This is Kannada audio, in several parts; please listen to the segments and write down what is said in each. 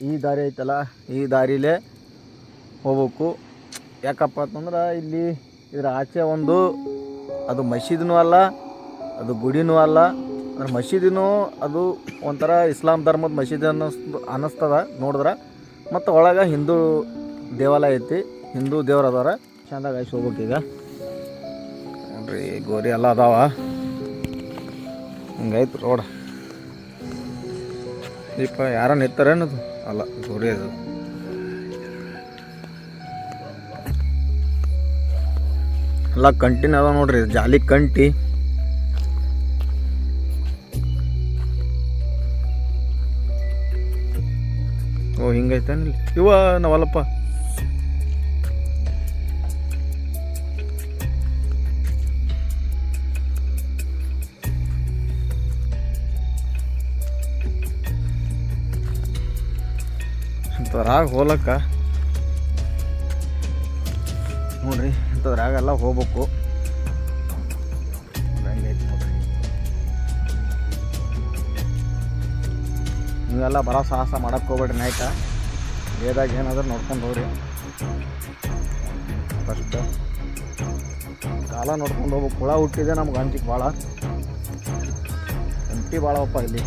ಈ ದಾರಿ ಐತಲ್ಲ, ಈ ದಾರಿಲೇ ಹೋಗ್ಬೇಕು. ಯಾಕಪ್ಪ ಅಂತಂದ್ರೆ ಇಲ್ಲಿ ಇದರ ಆಚೆ ಒಂದು ಅದು ಮಸೀದಿನೂ ಅಲ್ಲ, ಅದು ಗುಡಿನೂ ಅಲ್ಲ. ಅಂದ್ರೆ ಮಸೀದಿನೂ ಅದು ಒಂಥರ ಇಸ್ಲಾಂ ಧರ್ಮದ ಮಸೀದಿ ಅನ್ನಿಸ್ತದ ನೋಡಿದ್ರೆ. ಮತ್ತು ಒಳಗೆ ಹಿಂದೂ ದೇವಾಲಯ ಐತಿ, ಹಿಂದೂ ದೇವ್ರು ಅದಾರ. ಚಂದಾಗ ಆಯ್ತು ಹೋಗ್ಬೇಕು. ಈಗ ನೋಡ್ರಿ ಗೋರಿ ಎಲ್ಲ ಅದಾವ, ಹಿಂಗೈತೆ ರೋಡ್. ದೀಪ ಯಾರ ನಿಂತಾರೇನದು? ಅಲ್ಲ, ಗೋರಿ ಅದು. ಎಲ್ಲ ಕಂಟಿನ ಅದ ನೋಡ್ರಿ, ಜಾಲಿ ಕಂಟಿ. ಓ ಹಿಂಗೈತೇನಿಲ್ಲ ಇವ ನಾವಲ್ಲಪ್ಪ. ಇಂಥದ್ರಾಗ ಹೋಲಕ್ಕ ನೋಡ್ರಿ, ಇಂಥದ್ರಾಗೆಲ್ಲ ಹೋಗ್ಬೇಕು. ಹಂಗೈತಿ ನೋಡ್ರಿ, ನೀವೆಲ್ಲ ಬರೋ ಸಾಹಸ ಮಾಡಕ್ಕೆ ಹೋಗ್ಬೇಡ್ರಿ. ನೈಟ ಬೇದಾಗ ಏನಾದ್ರೂ ನೋಡ್ಕೊಂಡು ಹೋಗ್ರಿ. ಫಸ್ಟ್ ಕಾಲ ನೋಡ್ಕೊಂಡು ಹೋಗ್ಬೇಕು. ಹುಳ ಹುಟ್ಟಿದೆ ನಮ್ಗೆ ಅಂಜಿಕೆ ಭಾಳ, ಎಂಟಿ ಭಾಳವಪ್ಪ ಇಲ್ಲಿ.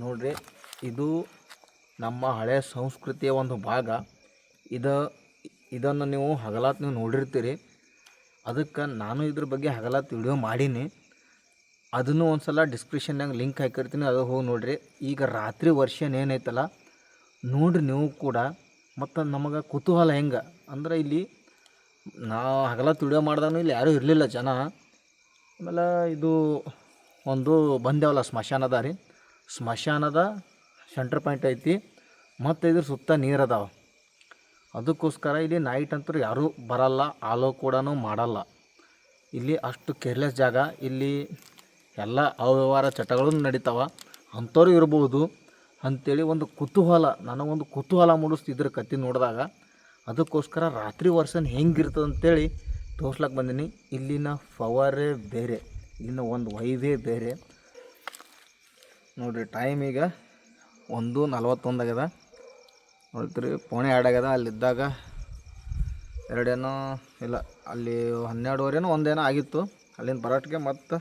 ನೋಡ್ರಿ, ಇದು ನಮ್ಮ ಹಳೆಯ ಸಂಸ್ಕೃತಿಯ ಒಂದು ಭಾಗ. ಇದನ್ನು ನೀವು ಹಗಲಾತ್ ನೀವು ನೋಡಿರ್ತೀರಿ. ಅದಕ್ಕೆ ನಾನು ಇದ್ರ ಬಗ್ಗೆ ಹಗಲಾತ್ ವಿಡಿಯೋ ಮಾಡೀನಿ. ಅದನ್ನು ಒಂದು ಸಲ ಡಿಸ್ಕ್ರಿಪ್ಷನ್ನಾಗ ಲಿಂಕ್ ಹಾಕಿರ್ತೀನಿ, ಅದು ಹೋಗಿ ನೋಡಿರಿ. ಈಗ ರಾತ್ರಿ ವರ್ಷನ್ ಏನೈತಲ್ಲ ನೋಡ್ರಿ ನೀವು ಕೂಡ. ಮತ್ತು ನಮಗೆ ಕುತೂಹಲ ಹೆಂಗೆ ಅಂದ್ರೆ, ಇಲ್ಲಿ ನಾವು ಹಗಲತ್ತು ವಿಡಿಯೋ ಮಾಡಿದಾಗ ಇಲ್ಲಿ ಯಾರೂ ಇರಲಿಲ್ಲ ಜನ. ಆಮೇಲೆ ಇದು ಒಂದು ಬಂದೇವಲ್ಲ ಸ್ಮಶಾನದ ರೀ, ಸ್ಮಶಾನದ ಸೆಂಟ್ರ್ ಪಾಯಿಂಟ್ ಐತಿ. ಮತ್ತು ಇದ್ರ ಸುತ್ತ ನೀರು ಅದಾವೆ. ಅದಕ್ಕೋಸ್ಕರ ಇಲ್ಲಿ ನೈಟ್ ಅಂತೂ ಯಾರೂ ಬರಲ್ಲ, ಆಲೋ ಕೂಡ ಮಾಡಲ್ಲ. ಇಲ್ಲಿ ಅಷ್ಟು ಕೇರ್ಲೆಸ್ ಜಾಗ. ಇಲ್ಲಿ ಎಲ್ಲ ಅವ್ಯವಹಾರ ಚಟಗಳು ನಡೀತಾವೆ. ಅಂಥವ್ರು ಇರ್ಬೋದು ಅಂಥೇಳಿ ಒಂದು ಕುತೂಹಲ, ನನಗೊಂದು ಕುತೂಹಲ ಮೂಡಿಸ್ತಿದ್ರ ಕತೆ ನೋಡಿದಾಗ. ಅದಕ್ಕೋಸ್ಕರ ರಾತ್ರಿ ವರ್ಷನ್ ಹೆಂಗಿರ್ತದೆ ಅಂತೇಳಿ ತೋರ್ಸ್ಲಕ್ಕೆ ಬಂದೀನಿ. ಇಲ್ಲಿನ ಪವರೇ ಬೇರೆ, ಇಲ್ಲಿನ ಒಂದು ವೈವೇ ಬೇರೆ. ನೋಡಿರಿ, ಟೈಮ್ ಈಗ 1:41 ಆಗ್ಯದ. ನೋಡ್ತೀರಿ, 1:45 ಆಗ್ಯದ. ಅಲ್ಲಿದ್ದಾಗ 2 ಏನೋ ಇಲ್ಲ, ಅಲ್ಲಿ 12:15 1 ಆಗಿತ್ತು. ಅಲ್ಲಿಂದ ಬರೋಟ್ಟಿಗೆ ಮತ್ತು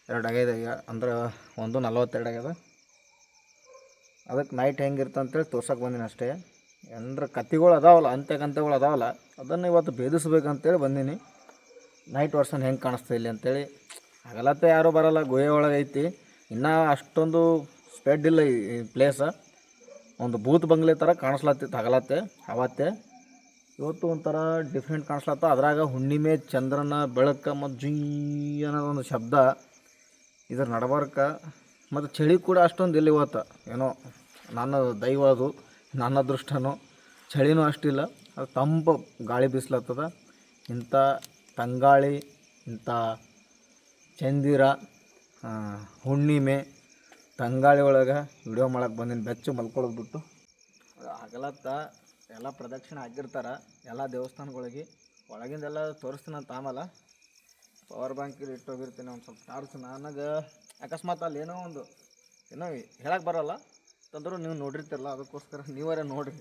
2 ಆಗ್ಯದ. ಈಗ ಅಂದ್ರೆ 1:42 ಆಗ್ಯದ. ಅದಕ್ಕೆ ನೈಟ್ ಹೆಂಗಿರ್ತಂತೇಳಿ ಅಂತೇಳಿ ತೋರ್ಸಕ್ಕೆ ಬಂದೀನಿ ಅಷ್ಟೇ. ಅಂದ್ರೆ ಕತೆಗಳು ಅದಾವಲ್ಲ, ಅಂತ್ಯಗಳು ಅದಾವಲ್ಲ, ಅದನ್ನು ಇವತ್ತು ಭೇದಿಸ್ಬೇಕಂತೇಳಿ ಬಂದೀನಿ. ನೈಟ್ ವರ್ಷನ್ ಹೆಂಗೆ ಕಾಣಿಸ್ತಾ ಇಲ್ಲಿ ಅಂತೇಳಿ. ಹಗಲತ್ತೆ ಯಾರೂ ಬರೋಲ್ಲ, ಗುಹೆ ಒಳಗೆ ಐತಿ. ಇನ್ನೂ ಅಷ್ಟೊಂದು ಸ್ಪ್ರೆಡ್ ಇಲ್ಲ ಈ ಪ್ಲೇಸ. ಒಂದು ಬೂತ್ ಬಂಗ್ಲೆ ಥರ ಕಾಣಿಸ್ಲತ್ತಿತ್ತು ಹಗಲತ್ತೆ ಅವತ್ತೆ. ಇವತ್ತು ಒಂಥರ ಡಿಫ್ರೆಂಟ್ ಕಾಣಿಸ್ಲತ್ತ. ಅದ್ರಾಗ ಹುಣ್ಣಿಮೆ, ಚಂದ್ರನ ಬೆಳಕು ಮತ್ತು ಜುಯ್ ಅನ್ನೋದೊಂದು ಶಬ್ದ ಇದ್ರ ನಡಬರ್ಕ. ಮತ್ತು ಚಳಿ ಕೂಡ ಅಷ್ಟೊಂದು ಇಲ್ಲಿ ಇವತ್ತು. ಏನೋ ನನ್ನ ದೈವ, ಅದು ನನ್ನ ಅದೃಷ್ಟನೋ. ಚಳಿನೂ ಅಷ್ಟಿಲ್ಲ, ಅದು ತಂಪು ಗಾಳಿ ಬೀಸ್ಲತ್ತದ. ಇಂಥ ತಂಗಾಳಿ, ಇಂಥ ಚಂದಿರ, ಹುಣ್ಣಿಮೆ, ತಂಗಾಳಿ ಒಳಗೆ ವಿಡಿಯೋ ಮಾಡಕ್ಕೆ ಬಂದೀನಿ. ಬೆಚ್ಚು ಮಲ್ಕೊಳ್ಳೋದು ಬಿಟ್ಟು. ಹಗಲತ್ತ ಎಲ್ಲ ಪ್ರದಕ್ಷಿಣೆ ಹಾಕಿರ್ತಾರೆ ಎಲ್ಲ ದೇವಸ್ಥಾನಗಳಿಗೆ. ಒಳಗಿಂದೆಲ್ಲ ತೋರಿಸ್ತೀನಿ ಅಂತ. ಆಮೇಲೆ ಪವರ್ ಬ್ಯಾಂಕಲ್ಲಿ ಇಟ್ಟೋಗಿರ್ತೀನಿ ಒಂದು ಸ್ವಲ್ಪ ಟಾರ್ಚ್. ನನಗೆ ಅಕಸ್ಮಾತ್ ಅಲ್ಲಿ ಏನೋ ಹೇಳಕ್ಕೆ ಬರೋಲ್ಲ ತಂದರೂ ನೀವು ನೋಡಿರ್ತಿರಲ್ಲ, ಅದಕ್ಕೋಸ್ಕರ ನೀವರೇ ನೋಡಿರಿ.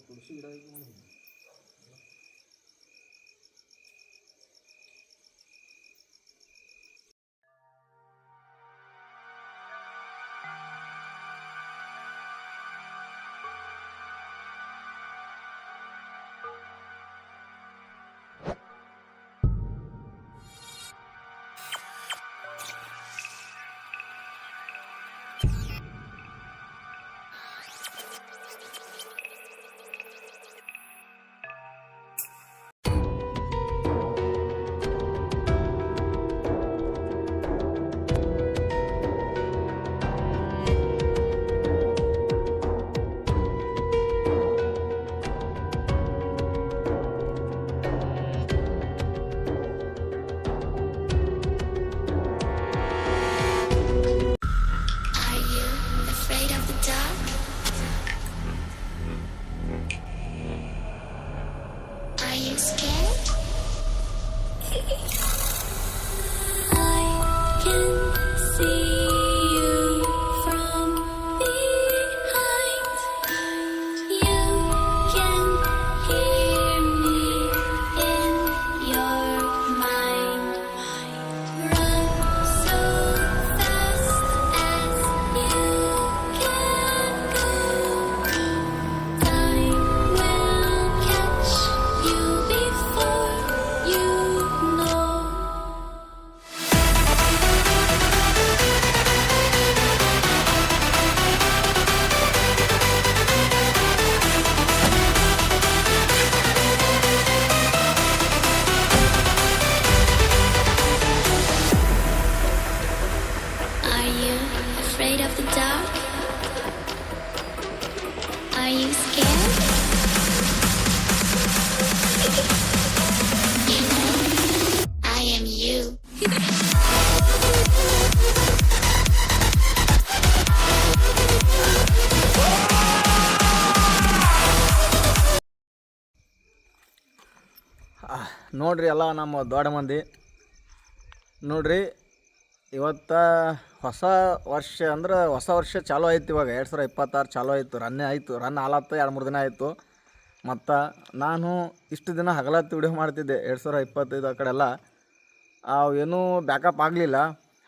ತುಳಸಿ ಗಿಡ Are you scared? I am you. ನೋಡ್ರಿ ಎಲ್ಲ ನಮ್ಮ ದೊಡ್ಡ ಮಂದಿ ನೋಡ್ರಿ ಇವತ್ತು ಹೊಸ ವರ್ಷ ಅಂದ್ರೆ ಹೊಸ ವರ್ಷ ಚಾಲೂ ಆಯ್ತು. ಇವಾಗ 2026 ಚಾಲೂ ಆಯಿತು. ರನ್ ಆಲತ್ತು 2-3 ದಿನ ಆಯಿತು. ಮತ್ತು ನಾನು ಇಷ್ಟು ದಿನ ಹಗಲತ್ತು ವಿಡಿಯೋ ಮಾಡ್ತಿದ್ದೆ 2025 ಆ ಕಡೆ ಎಲ್ಲ ಏನೂ ಬ್ಯಾಕಪ್ ಆಗಲಿಲ್ಲ.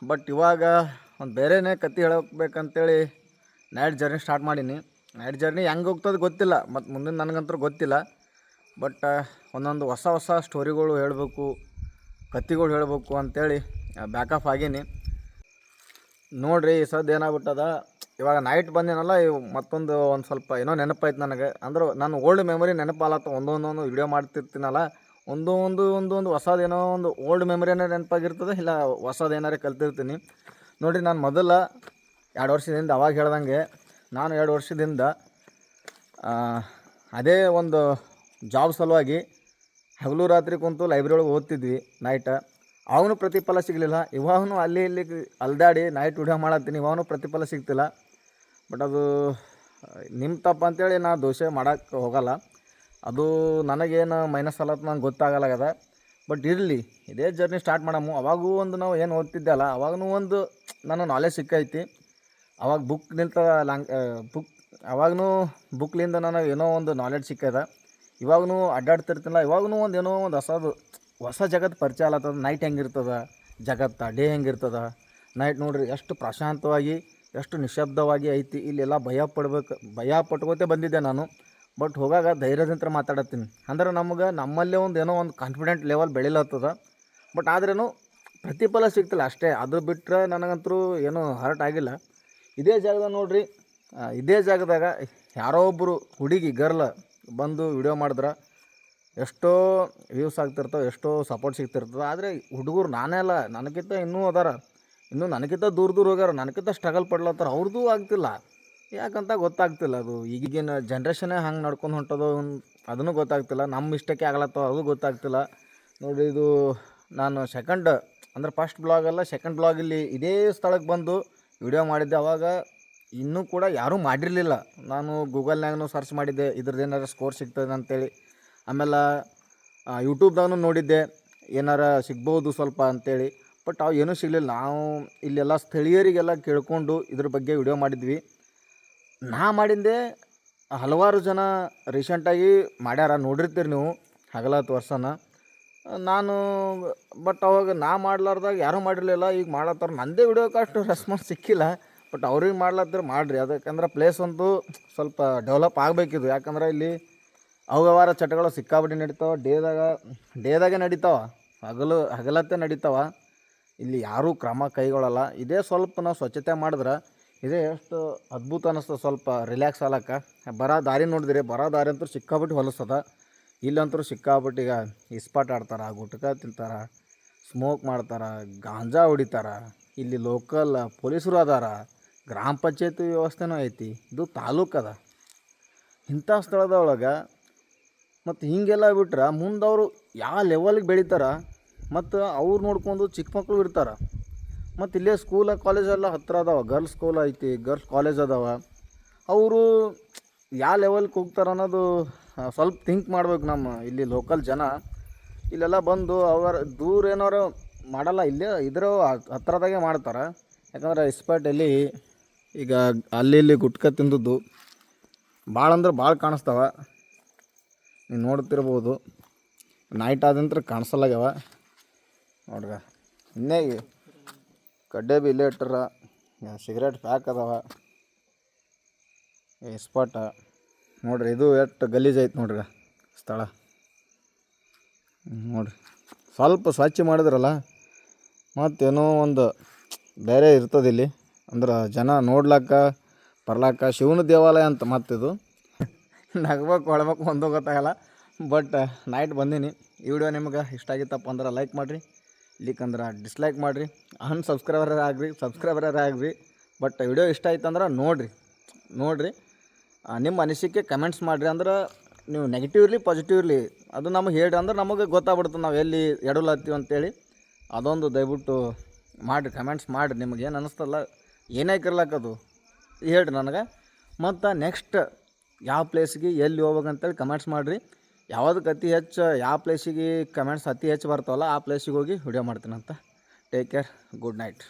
ಬಟ್ ಇವಾಗ ಒಂದು ಬೇರೆನೇ ಕತೆ ಹೇಳಬೇಕಂತೇಳಿ ನೈಟ್ ಜರ್ನಿ ಸ್ಟಾರ್ಟ್ ಮಾಡೀನಿ. ನೈಟ್ ಜರ್ನಿ ಹೆಂಗೆ ಹೋಗ್ತದೆ ಗೊತ್ತಿಲ್ಲ, ಮತ್ತು ಮುಂದಿನ ನನಗಂತೂ ಗೊತ್ತಿಲ್ಲ. ಬಟ್ ಒಂದೊಂದು ಹೊಸ ಸ್ಟೋರಿಗಳು ಹೇಳಬೇಕು, ಕತೆಗಳು ಹೇಳಬೇಕು ಅಂಥೇಳಿ ಬ್ಯಾಕಪ್ ಆಗೀನಿ. ನೋಡಿರಿ ಈ ಸದ್ದು ಏನಾಗ್ಬಿಟ್ಟದ, ಇವಾಗ ನೈಟ್ ಬಂದೇನಲ್ಲ, ಮತ್ತೊಂದು ಸ್ವಲ್ಪ ಏನೋ ನೆನಪಾಯ್ತು ನನಗೆ. ಅಂದ್ರೆ ನಾನು ಓಲ್ಡ್ ಮೆಮೊರಿ ನೆನಪಾಲತ್ತ. ಒಂದೊಂದು ವಿಡಿಯೋ ಮಾಡ್ತಿರ್ತೀನಲ್ಲ, ಒಂದು ಹೊಸದೇನೋ ಒಂದು ಓಲ್ಡ್ ಮೆಮೊರಿನೇ ನೆನಪಾಗಿರ್ತದೆ, ಇಲ್ಲ ಹೊಸದು ಏನಾರೇ ಕಲ್ತಿರ್ತೀನಿ. ನೋಡಿರಿ, ನಾನು ಮೊದಲ 2 ವರ್ಷದಿಂದ ಅವಾಗ ಹೇಳ್ದಂಗೆ ನಾನು 2 ವರ್ಷದಿಂದ ಅದೇ ಒಂದು ಜಾಬ್ ಸಲುವಾಗಿ ಹಗಲು ರಾತ್ರಿ ಕುಂತು ಲೈಬ್ರರಿ ಒಳಗೆ ಓದ್ತಿದ್ವಿ ನೈಟ್. ಅವಾಗೂ ಪ್ರತಿಫಲ ಸಿಗಲಿಲ್ಲ. ಇವಾಗೂ ಅಲ್ಲಿ ಇಲ್ಲಿ ಅಲ್ದಾಡಿ ನೈಟ್ ವಿಡಿಯೋ ಮಾಡತ್ತೀನಿ, ಇವಾಗೂ ಪ್ರತಿಫಲ ಸಿಗ್ತಿಲ್ಲ. ಬಟ್ ಅದು ನಿಮ್ಮ ತಪ್ಪು ಅಂತೇಳಿ ನಾ ದೋಷ ಮಾಡೋಕ್ಕೆ ಹೋಗಲ್ಲ. ಅದು ನನಗೇನು ಮೈನಸ್ ಅಲ್ಲತ್ತು ನಂಗೆ ಗೊತ್ತಾಗಲ್ಲಾಗದ. ಬಟ್ ಇರಲಿ, ಇದೇ ಜರ್ನಿ ಸ್ಟಾರ್ಟ್ ಮಾಡಮು. ಅವಾಗೂ ಒಂದು ನಾವು ಏನು ಓದ್ತಿದ್ದೆ ಅಲ್ಲ, ಅವಾಗೂ ಒಂದು ನನ್ನ ನಾಲೆಜ್ ಸಿಕ್ಕೈತಿ. ಅವಾಗ ಬುಕ್ಲಿಂದ ನನಗೆ ಏನೋ ಒಂದು ನಾಲೆಡ್ಜ್ ಸಿಕ್ಕದ. ಇವಾಗೂ ಅಡ್ಡಾಡ್ತಿರ್ತಿಲ್ಲ, ಇವಾಗೂ ಏನೋ ಒಂದು ಹೊಸ ಜಗತ್ತು ಪರಿಚಯ ಆಗ್ಲತ್ತದ. ನೈಟ್ ಹೆಂಗಿರ್ತದೆ ಜಗತ್ತು, ಡೇ ಹೆಂಗಿರ್ತದೆ. ನೈಟ್ ನೋಡ್ರಿ ಎಷ್ಟು ಪ್ರಶಾಂತವಾಗಿ, ಎಷ್ಟು ನಿಶಬ್ದವಾಗಿ ಐತಿ. ಇಲ್ಲೆಲ್ಲ ಭಯ ಪಟ್ಕೋತೆ ಬಂದಿದ್ದೆ ನಾನು. ಬಟ್ ಹೋಗಾಗ ಧೈರ್ಯದಿಂದ ಮಾತಾಡತ್ತೀನಿ. ಅಂದ್ರೆ ನಮ್ಮಲ್ಲೇ ಏನೋ ಒಂದು ಕಾನ್ಫಿಡೆಂಟ್ ಲೆವೆಲ್ ಬೆಳಿಲತ್ತದ. ಬಟ್ ಆದ್ರೂ ಪ್ರತಿಫಲ ಸಿಗ್ತಿಲ್ಲ ಅಷ್ಟೇ. ಅದು ಬಿಟ್ಟರೆ ನನಗಂತೂ ಏನೂ ಹರ್ಟ್ ಆಗಿಲ್ಲ. ಇದೇ ಜಾಗದಾಗ ನೋಡ್ರಿ, ಇದೇ ಜಾಗದಾಗ ಯಾರೋ ಒಬ್ಬರು ಹುಡುಗಿ ಗರ್ಲ್ ಬಂದು ವಿಡಿಯೋ ಮಾಡಿದ್ರೆ ಎಷ್ಟೋ ವ್ಯೂಸ್ ಆಗ್ತಿರ್ತವೆ, ಎಷ್ಟೋ ಸಪೋರ್ಟ್ ಸಿಗ್ತಿರ್ತದೆ. ಆದರೆ ಹುಡುಗರು ನಾನೇ ಅಲ್ಲ, ನನಗಿಂತ ಇನ್ನೂ ಅದಾರ, ಇನ್ನೂ ನನಗಿಂತ ದೂರ ಹೋಗ್ಯಾರ, ನನಗಿಂತ ಸ್ಟ್ರಗಲ್ ಪಡ್ಲತ್ತಾರ. ಅವ್ರದ್ದು ಆಗ್ತಿಲ್ಲ, ಯಾಕಂತ ಗೊತ್ತಾಗ್ತಿಲ್ಲ. ಅದು ಈಗಿನ ಜನ್ರೇಷನ್ನೇ ಹಂಗೆ ನಡ್ಕೊಂಡು ಹೊಂಟೋದು, ಅದನ್ನು ಗೊತ್ತಾಗ್ತಿಲ್ಲ. ನಮ್ಮ ಮಿಸ್ಟೇಕೇ ಆಗ್ಲತ್ತವ, ಅದು ಗೊತ್ತಾಗ್ತಿಲ್ಲ. ನೋಡಿ, ಇದು ನಾನು ಫಸ್ಟ್ ಬ್ಲಾಗಲ್ಲ, ಸೆಕೆಂಡ್ ಬ್ಲಾಗಲ್ಲಿ ಇದೇ ಸ್ಥಳಕ್ಕೆ ಬಂದು ವಿಡಿಯೋ ಮಾಡಿದ್ದೆ. ಅವಾಗ ಇನ್ನೂ ಕೂಡ ಯಾರೂ ಮಾಡಿರಲಿಲ್ಲ. ನಾನು ಗೂಗಲ್ನಾಗೂ ಸರ್ಚ್ ಮಾಡಿದ್ದೆ, ಇದ್ರದ್ದು ಏನಾರು ಸ್ಕೋರ್ ಸಿಗ್ತದೆ ಅಂತೇಳಿ. ಆಮೇಲೆ ಯೂಟ್ಯೂಬ್ದಾಗೂ ನೋಡಿದ್ದೆ, ಏನಾರ ಸಿಗ್ಬೋದು ಸ್ವಲ್ಪ ಅಂತೇಳಿ. ಬಟ್ ಅವು ಏನೂ ಸಿಗಲಿಲ್ಲ. ನಾವು ಇಲ್ಲೆಲ್ಲ ಸ್ಥಳೀಯರಿಗೆಲ್ಲ ಕೇಳಿಕೊಂಡು ಇದ್ರ ಬಗ್ಗೆ ವಿಡಿಯೋ ಮಾಡಿದ್ವಿ. ನಾ ಮಾಡಿದ್ದೆ, ಹಲವಾರು ಜನ ರೀಸೆಂಟಾಗಿ ಮಾಡ್ಯಾರ, ನೋಡಿರ್ತೀರಿ ನೀವು ಹಗಲತ್ತು ವರ್ಷನ ನಾನು. ಬಟ್ ಅವಾಗ ನಾ ಮಾಡ್ಲಾರ್ದಾಗ ಯಾರೂ ಮಾಡಿರಲಿಲ್ಲ, ಈಗ ಮಾಡ್ಲತ್ತಾರ. ನನ್ನದೇ ವಿಡಿಯೋಕ್ಕೆ ಅಷ್ಟು ರೆಸ್ಪಾನ್ಸ್ ಸಿಕ್ಕಿಲ್ಲ. ಬಟ್ ಅವ್ರಿಗೆ ಮಾಡ್ಲತ್ತರ ಮಾಡಿರಿ. ಅದಕ್ಕಂದ್ರೆ ಪ್ಲೇಸ್ ಅಂತೂ ಸ್ವಲ್ಪ ಡೆವಲಪ್ ಆಗಬೇಕಿದು. ಯಾಕಂದ್ರೆ ಇಲ್ಲಿ ಅವ್ಯವಹಾರ ಚಟಗಳು ಸಿಕ್ಕಾಪಟ್ಟೆ ನಡೀತಾವೆ. ಡೇದಾಗೆ ನಡೀತಾವೆ, ಹಗಲತ್ತೇ ನಡೀತಾವೆ. ಇಲ್ಲಿ ಯಾರೂ ಕ್ರಮ ಕೈಗೊಳ್ಳಲ್ಲ. ಇದೇ ಸ್ವಲ್ಪ ನಾವು ಸ್ವಚ್ಛತೆ ಮಾಡಿದ್ರೆ ಇದೇ ಎಷ್ಟು ಅದ್ಭುತ ಅನ್ನಿಸ್ತದೆ. ಸ್ವಲ್ಪ ರಿಲ್ಯಾಕ್ಸ್ ಆಗಕ್ಕೆ. ಬರೋ ದಾರಿ ನೋಡಿದ್ರಿ, ಬರೋ ದಾರಿ ಅಂತೂ ಸಿಕ್ಕಾಪಟ್ಟೆ ಹೊಲಸ್ತದ. ಇಲ್ಲಂತೂ ಸಿಕ್ಕಾಪಟ್ಟೆ ಈಗ ಇಸ್ಪಾಟ್ ಆಡ್ತಾರೆ, ಗುಟ್ಕಾ ತಿಂತಾರೆ, ಸ್ಮೋಕ್ ಮಾಡ್ತಾರೆ, ಗಾಂಜಾ ಹೊಡಿತಾರೆ. ಇಲ್ಲಿ ಲೋಕಲ್ ಪೊಲೀಸರು ಅದಾರ, ಗ್ರಾಮ ಪಂಚಾಯತಿ ವ್ಯವಸ್ಥೆನೂ ಐತಿ. ಇದು ತಾಲೂಕದ ಇಂಥ ಸ್ಥಳದೊಳಗೆ ಮತ್ತು ಹೀಗೆಲ್ಲ ಬಿಟ್ರೆ ಮುಂದವರು ಯಾವ ಲೆವೆಲ್ಗೆ ಬೆಳೀತಾರೆ. ಮತ್ತು ಅವ್ರು ನೋಡ್ಕೊಂಡು ಚಿಕ್ಕ ಮಕ್ಕಳು ಇರ್ತಾರೆ. ಮತ್ತು ಇಲ್ಲೇ ಸ್ಕೂಲ ಕಾಲೇಜೆಲ್ಲ ಹತ್ತಿರ ಅದಾವೆ. ಗರ್ಲ್ಸ್ ಸ್ಕೂಲ್ ಐತಿ, ಗರ್ಲ್ಸ್ ಕಾಲೇಜ್ ಅದಾವೆ. ಅವರು ಯಾವ ಲೆವೆಲ್ಗೆ ಹೋಗ್ತಾರೆ ಅನ್ನೋದು ಸ್ವಲ್ಪ ಥಿಂಕ್ ಮಾಡ್ಬೇಕು. ನಮ್ಮ ಇಲ್ಲಿ ಲೋಕಲ್ ಜನ ಇಲ್ಲೆಲ್ಲ ಬಂದು ಅವರ ದೂರ ಏನಾರು ಮಾಡಲ್ಲ, ಇಲ್ಲೇ ಹತ್ತಿರದಾಗೆ ಮಾಡ್ತಾರೆ. ಯಾಕಂದ್ರೆ ಇಸ್ಪಾಟಲ್ಲಿ ಈಗ ಅಲ್ಲಿ ಗುಟ್ಕಾ ತಿಂದದ್ದು ಭಾಳ ಅಂದ್ರೆ ಭಾಳ ಕಾಣಿಸ್ತಾವ. ನೀವು ನೋಡ್ತಿರ್ಬೋದು, ನೈಟ್ ಆದಂತ್ರ ಕಾಣಿಸಲ್ಲಾಗ್ಯಾವ ನೋಡ್ರಿ. ಇನ್ನೇ ಕಡ್ಡೆ ಬಿ ಇಲ್ಲೇ ಇಟ್ಟರ, ಸಿಗರೇಟ್ ಪ್ಯಾಕ್ ಅದಾವ, ಇಸ್ಪಾಟ ನೋಡ್ರಿ. ಇದು ಎಷ್ಟು ಗಲೀಜೈತೆ ನೋಡ್ರಿ ಸ್ಥಳ. ನೋಡ್ರಿ, ಸ್ವಲ್ಪ ಸ್ವಚ್ಛ ಮಾಡಿದ್ರಲ್ಲ ಮತ್ತೇನೋ ಒಂದು ಬೇರೆ ಇರ್ತದೆ ಇಲ್ಲಿ. ಅಂದ್ರೆ ಜನ ನೋಡ್ಲಾಕ ಬರ್ಲಾಕ ಶಿವನ ದೇವಾಲಯ ಅಂತ. ಮತ್ತಿದು ನಗ್ಬೇಕು ಹೊಳ್ಬೇಕು ಒಂದೂ ಗೊತ್ತಾಗಲ್ಲ. ಬಟ್ ನೈಟ್ ಬಂದೀನಿ. ಈ ವಿಡಿಯೋ ನಿಮ್ಗೆ ಇಷ್ಟ ಆಗಿತ್ತಪ್ಪ ಅಂದ್ರೆ ಲೈಕ್ ಮಾಡಿರಿ, ಇಲ್ಲಿಕಂದ್ರೆ ಡಿಸ್ಲೈಕ್ ಮಾಡಿರಿ, ಸಬ್ಸ್ಕ್ರೈಬರ್ ಆಗ್ರಿ. ಬಟ್ ವಿಡಿಯೋ ಇಷ್ಟ ಆಯ್ತು ಅಂದ್ರೆ ನೋಡಿರಿ ನಿಮ್ಮ ಅನಿಸಿಕೆ ಕಮೆಂಟ್ಸ್ ಮಾಡಿರಿ. ಅಂದ್ರೆ ನೀವು ನೆಗೆಟಿವ್ ಇರಲಿ ಪಾಸಿಟಿವ್ ಇರಲಿ ಅದು ನಮಗೆ ಹೇಳ್ರಿ. ಅಂದ್ರೆ ನಮಗೆ ಗೊತ್ತಾಗ್ಬಿಡ್ತದೆ ನಾವು ಎಲ್ಲಿ ಎಡಲತ್ತೀವಿ ಅಂತೇಳಿ. ಅದೊಂದು ದಯವಿಟ್ಟು ಮಾಡಿರಿ, ಕಮೆಂಟ್ಸ್ ಮಾಡಿರಿ. ನಿಮಗೆ ಏನು ಅನ್ನಿಸ್ತಲ್ಲ, ಏನೇ ಇರ್ಲಕ್ಕದು ಹೇಳ್ರಿ ನನಗೆ. ಮತ್ತು ನೆಕ್ಸ್ಟ್ ಯಾವ ಪ್ಲೇಸ್ಗೆ ಎಲ್ಲಿ ಹೋಗ್ಬೇಕಂತೇಳಿ ಕಮೆಂಟ್ಸ್ ಮಾಡಿರಿ. ಯಾವುದಕ್ಕೆ ಅತಿ ಹೆಚ್ಚು ಯಾವ ಪ್ಲೇಸಿಗೆ ಕಮೆಂಟ್ಸ್ ಅತಿ ಹೆಚ್ಚು ಬರ್ತಾವಲ್ಲ ಆ ಪ್ಲೇಸಿಗೆ ಹೋಗಿ ವಿಡಿಯೋ ಮಾಡ್ತೀನಂತ. Take care, good night.